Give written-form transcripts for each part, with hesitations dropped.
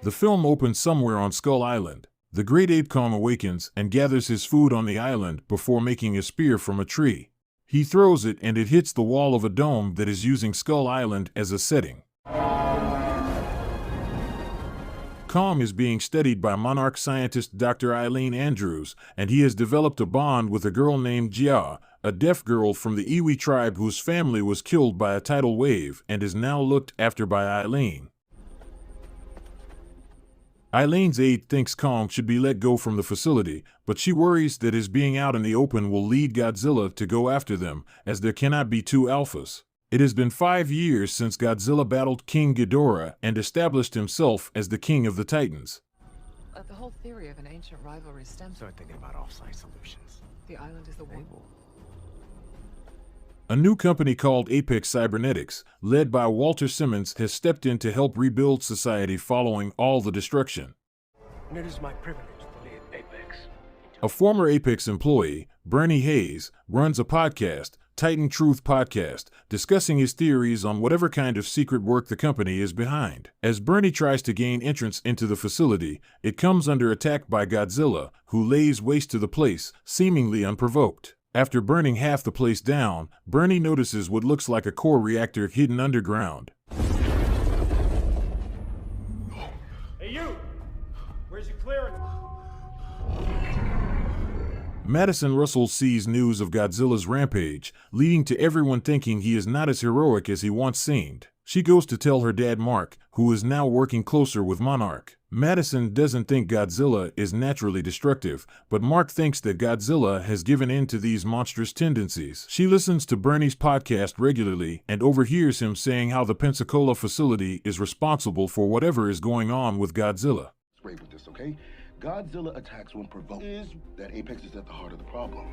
The film opens somewhere on Skull Island. The great ape Kong awakens and gathers his food on the island before making a spear from a tree. He throws it and it hits the wall of a dome that is using Skull Island as a setting. Kong is being studied by monarch scientist Dr. Eileen Andrews, and he has developed a bond with a girl named Jia, a deaf girl from the Iwi tribe whose family was killed by a tidal wave and is now looked after by Eileen. Eileen's aide thinks Kong should be let go from the facility, but she worries that his being out in the open will lead Godzilla to go after them, as there cannot be two alphas. It has been 5 years since Godzilla battled King Ghidorah and established himself as the king of the Titans. The whole theory of an ancient rivalry stems. Start thinking about off-site solutions. The island is the one. A new company called Apex Cybernetics, led by Walter Simmons, has stepped in to help rebuild society following all the destruction. And it is my privilege to lead Apex. A former Apex employee, Bernie Hayes, runs a podcast, Titan Truth Podcast, discussing his theories on whatever kind of secret work the company is behind. As Bernie tries to gain entrance into the facility, it comes under attack by Godzilla, who lays waste to the place, seemingly unprovoked. After burning half the place down, Bernie notices what looks like a core reactor hidden underground. Hey you! Where's your clearance? Madison Russell sees news of Godzilla's rampage, leading to everyone thinking he is not as heroic as he once seemed. She goes to tell her dad Mark, who is now working closer with Monarch. Madison doesn't think Godzilla is naturally destructive, but Mark thinks that Godzilla has given in to these monstrous tendencies. She listens to Bernie's podcast regularly and overhears him saying how the Pensacola facility is responsible for whatever is going on with Godzilla. Straight with this, okay? Godzilla attacks when provoked. Is that Apex is at the heart of the problem.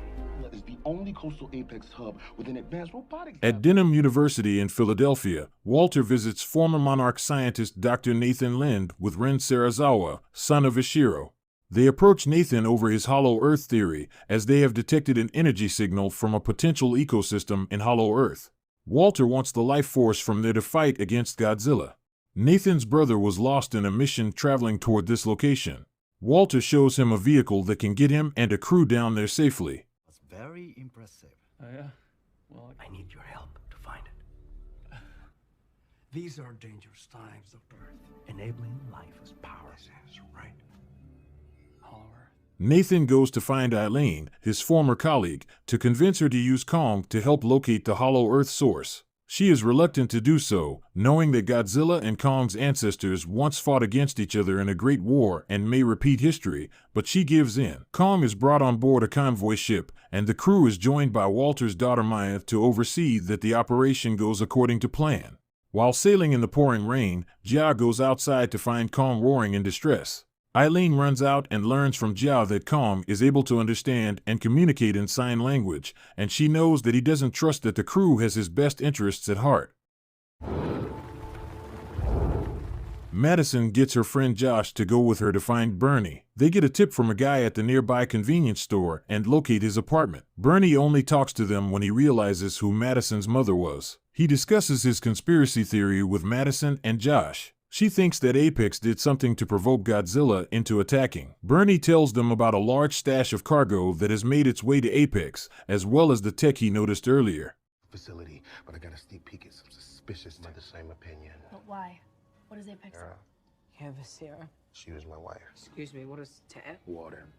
It's the only coastal Apex hub with an advanced robotics. At Denham University in Philadelphia, Walter visits former Monarch scientist Dr. Nathan Lind with Ren Sarazawa, son of Ishiro. They approach Nathan over his Hollow Earth theory, as they have detected an energy signal from a potential ecosystem in Hollow Earth. Walter wants the life force from there to fight against Godzilla. Nathan's brother was lost in a mission traveling toward this location. Walter shows him a vehicle that can get him and a crew down there safely. That's very impressive. Oh yeah? Well, I need your help to find it. These are dangerous times, Doctor. Enabling life is power. That's right. Hollow Earth. Nathan goes to find Eileen, his former colleague, to convince her to use Kong to help locate the Hollow Earth source. She is reluctant to do so, knowing that Godzilla and Kong's ancestors once fought against each other in a great war and may repeat history, but she gives in. Kong is brought on board a convoy ship, and the crew is joined by Walter's daughter Maya to oversee that the operation goes according to plan. While sailing in the pouring rain, Jia goes outside to find Kong roaring in distress. Eileen runs out and learns from Jia that Kong is able to understand and communicate in sign language, and she knows that he doesn't trust that the crew has his best interests at heart. Madison gets her friend Josh to go with her to find Bernie. They get a tip from a guy at the nearby convenience store and locate his apartment. Bernie only talks to them when he realizes who Madison's mother was. He discusses his conspiracy theory with Madison and Josh. She thinks that Apex did something to provoke Godzilla into attacking. Bernie tells them about a large stash of cargo that has made its way to Apex, as well as the tech he noticed earlier. Facility, but I got a sneak peek at some suspicious. I'm of the same opinion. But why? What is Apex? Yeah, Sarah. She was my wife. Excuse me, what is Ted? Water.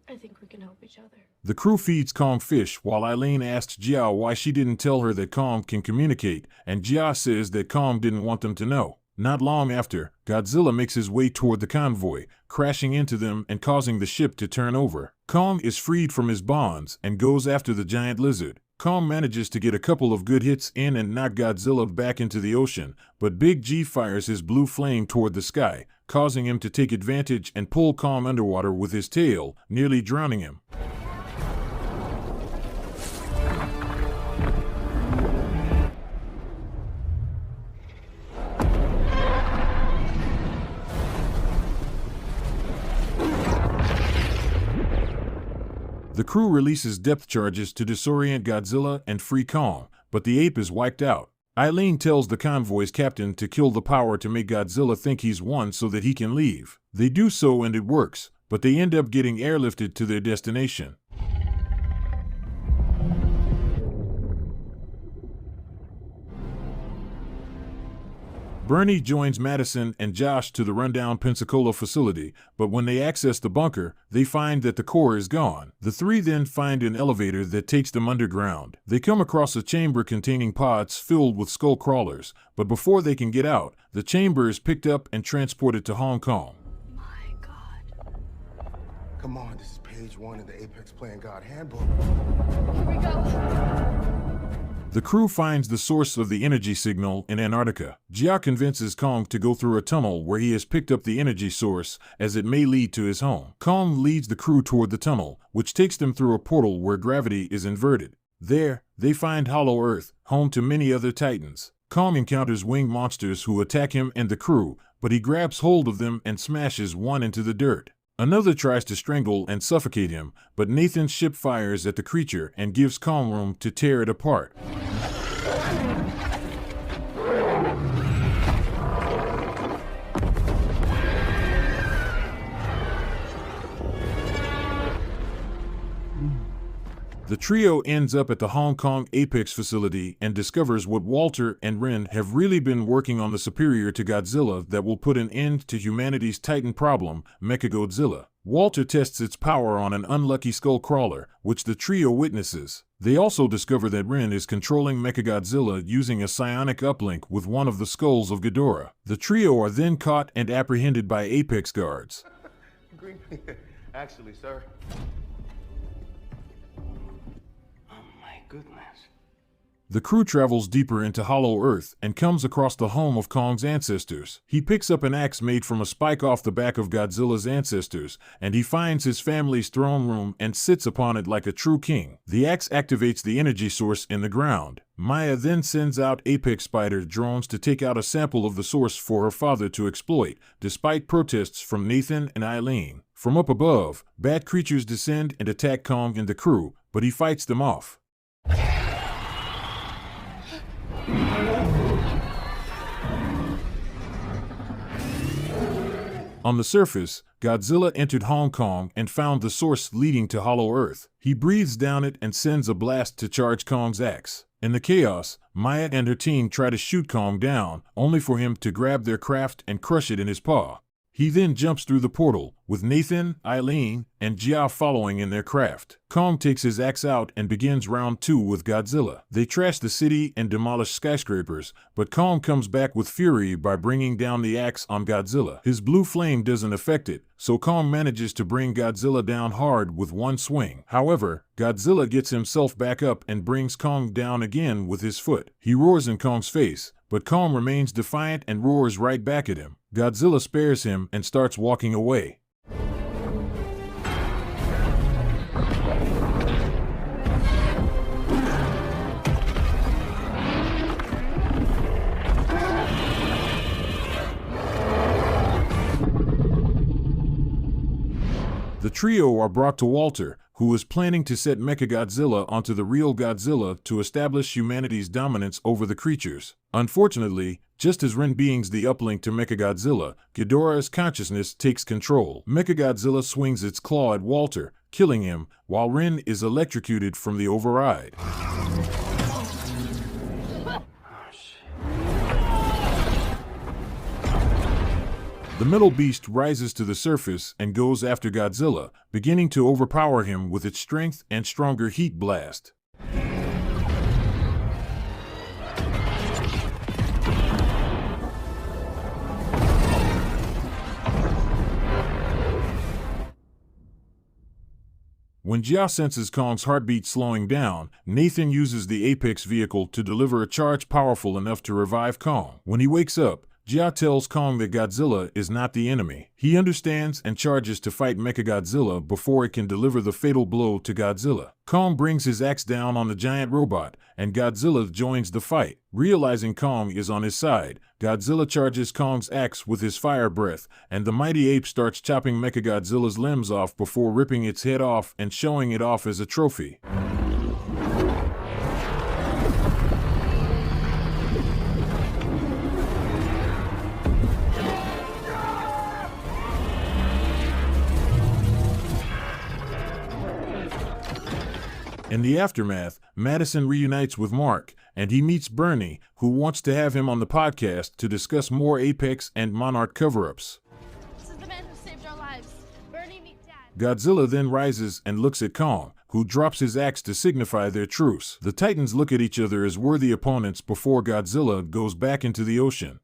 I think we can help each other. The crew feeds Kong fish while Eileen asks Jia why she didn't tell her that Kong can communicate, and Jia says that Kong didn't want them to know. Not long after, Godzilla makes his way toward the convoy, crashing into them and causing the ship to turn over. Kong is freed from his bonds and goes after the giant lizard. Kong manages to get a couple of good hits in and knock Godzilla back into the ocean, but Big G fires his blue flame toward the sky, causing him to take advantage and pull Kong underwater with his tail, nearly drowning him. The crew releases depth charges to disorient Godzilla and free Kong, but the ape is wiped out. Eileen tells the convoy's captain to kill the power to make Godzilla think he's won so that he can leave. They do so and it works, but they end up getting airlifted to their destination. Bernie joins Madison and Josh to the rundown Pensacola facility, but when they access the bunker, they find that the core is gone. The three then find an elevator that takes them underground. They come across a chamber containing pods filled with skull crawlers, but before they can get out, the chamber is picked up and transported to Hong Kong. My God. Come on, this is page 1 in the Apex Playing God Handbook. Here we go. The crew finds the source of the energy signal in Antarctica. Jia convinces Kong to go through a tunnel where he has picked up the energy source, as it may lead to his home. Kong leads the crew toward the tunnel, which takes them through a portal where gravity is inverted. There, they find Hollow Earth, home to many other titans. Kong encounters winged monsters who attack him and the crew, but he grabs hold of them and smashes one into the dirt. Another tries to strangle and suffocate him, but Nathan's ship fires at the creature and gives Kong room to tear it apart. The trio ends up at the Hong Kong Apex facility and discovers what Walter and Ren have really been working on, the superior to Godzilla that will put an end to humanity's titan problem, MechaGodzilla. Walter tests its power on an unlucky skull crawler, which the trio witnesses. They also discover that Ren is controlling MechaGodzilla using a psionic uplink with one of the skulls of Ghidorah. The trio are then caught and apprehended by Apex guards. Green. Actually, sir. Goodness. The crew travels deeper into Hollow Earth and comes across the home of Kong's ancestors. He picks up an axe made from a spike off the back of Godzilla's ancestors, and he finds his family's throne room and sits upon it like a true king. The axe activates the energy source in the ground. Maya then sends out Apex Spider drones to take out a sample of the source for her father to exploit, despite protests from Nathan and Eileen. From up above, bad creatures descend and attack Kong and the crew, but he fights them off. On the surface, Godzilla entered Hong Kong and found the source leading to Hollow Earth. He breathes down it and sends a blast to charge Kong's axe. In the chaos, Maya and her team try to shoot Kong down, only for him to grab their craft and crush it in his paw. He then jumps through the portal, with Nathan, Eileen, and Jia following in their craft. Kong takes his axe out and begins round 2 with Godzilla. They trash the city and demolish skyscrapers, but Kong comes back with fury by bringing down the axe on Godzilla. His blue flame doesn't affect it, so Kong manages to bring Godzilla down hard with one swing. However, Godzilla gets himself back up and brings Kong down again with his foot. He roars in Kong's face, but Kong remains defiant and roars right back at him. Godzilla spares him and starts walking away. The trio are brought to Walter, who is planning to set MechaGodzilla onto the real Godzilla to establish humanity's dominance over the creatures. Unfortunately, just as Ren beings the uplink to MechaGodzilla, Ghidorah's consciousness takes control. MechaGodzilla swings its claw at Walter, killing him, while Ren is electrocuted from the override. The metal beast rises to the surface and goes after Godzilla, beginning to overpower him with its strength and stronger heat blast. When Jia senses Kong's heartbeat slowing down, Nathan uses the Apex vehicle to deliver a charge powerful enough to revive Kong. When he wakes up, Jia tells Kong that Godzilla is not the enemy. He understands and charges to fight MechaGodzilla before it can deliver the fatal blow to Godzilla. Kong brings his axe down on the giant robot, and Godzilla joins the fight. Realizing Kong is on his side, Godzilla charges Kong's axe with his fire breath, and the mighty ape starts chopping MechaGodzilla's limbs off before ripping its head off and showing it off as a trophy. In the aftermath, Madison reunites with Mark, and he meets Bernie, who wants to have him on the podcast to discuss more Apex and Monarch cover-ups. This is the man who saved our lives. Bernie, meet Dad. Godzilla then rises and looks at Kong, who drops his axe to signify their truce. The Titans look at each other as worthy opponents before Godzilla goes back into the ocean.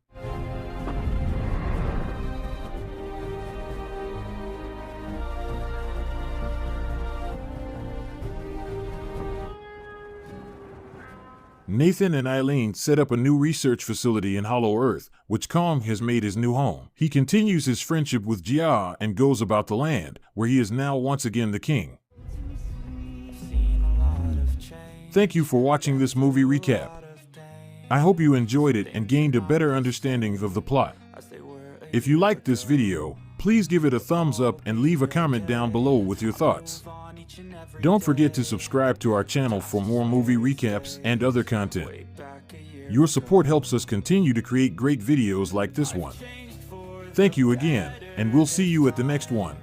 Nathan and Eileen set up a new research facility in Hollow Earth, which Kong has made his new home. He continues his friendship with Jia and goes about the land, where he is now once again the king. Thank you for watching this movie recap. I hope you enjoyed it and gained a better understanding of the plot. If you liked this video, please give it a thumbs up and leave a comment down below with your thoughts. Don't forget to subscribe to our channel for more movie recaps and other content. Your support helps us continue to create great videos like this one. Thank you again, and we'll see you at the next one.